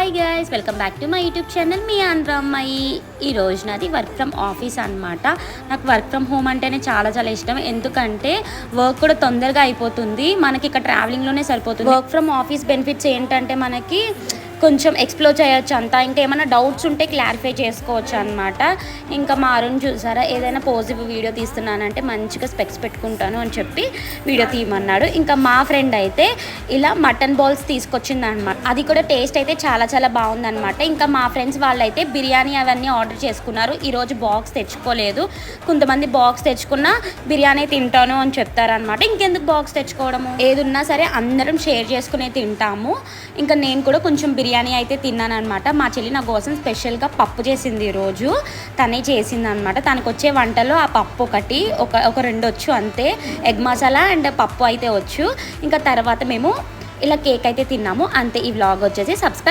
Hi guys, welcome back to my YouTube channel మీ ఆంధ్ర అమ్మాయి. ఈ రోజు నాది వర్క్ ఫ్రమ్ ఆఫీస్ అనమాట. నాకు వర్క్ ఫ్రమ్ హోమ్ అంటేనే చాలా చాలా ఇష్టం. ఎందుకంటే వర్క్ కూడా తొందరగా అయిపోతుంది. మనకి ఇక్కడ ట్రావెలింగ్లోనే సరిపోతుంది. వర్క్ ఫ్రమ్ ఆఫీస్ బెనిఫిట్స్ ఏంటంటే మనకి కొంచెం ఎక్స్ప్లోర్ చేయొచ్చు అంతా. ఇంకా ఏమైనా డౌట్స్ ఉంటే క్లారిఫై చేసుకోవచ్చు అనమాట. ఇంకా మా అరుణ్ చూసారా, ఏదైనా పాజిటివ్ వీడియో తీస్తున్నానంటే మంచిగా స్పెక్స్ పెట్టుకుంటాను అని చెప్పి వీడియో తీయమన్నాడు. ఇంకా మా ఫ్రెండ్ అయితే ఇలా మటన్ బాల్స్ తీసుకొచ్చింది అనమాట. అది కూడా టేస్ట్ అయితే చాలా చాలా బాగుందనమాట. ఇంకా మా ఫ్రెండ్స్ వాళ్ళైతే బిర్యానీ అవన్నీ ఆర్డర్ చేసుకున్నారు. ఈరోజు బాక్స్ తెచ్చుకోలేదు. కొంతమంది బాక్స్ తెచ్చుకున్నా బిర్యానీ తింటాను అని చెప్తారనమాట. ఇంకెందుకు బాక్స్ తెచ్చుకోవడము, ఏది ఉన్నా సరే అందరం షేర్ చేసుకునే తింటాము. ఇంకా నేను కూడా కొంచెం బిర్యానీ అయితే తిన్నాను అనమాట. మా చెల్లి నా కోసం స్పెషల్గా పప్పు చేసింది. ఈరోజు తనే చేసింది అనమాట. తనకు వచ్చే వంటలో ఆ పప్పు ఒక రెండు వచ్చు అంతే. ఎగ్ మసాలా అండ్ పప్పు అయితే వచ్చు. ఇంకా తర్వాత మేము ఇలా కేక్ అయితే తిన్నాము అంతే. ఈ వ్లాగ్ వచ్చేసి సబ్స్క్రైబ్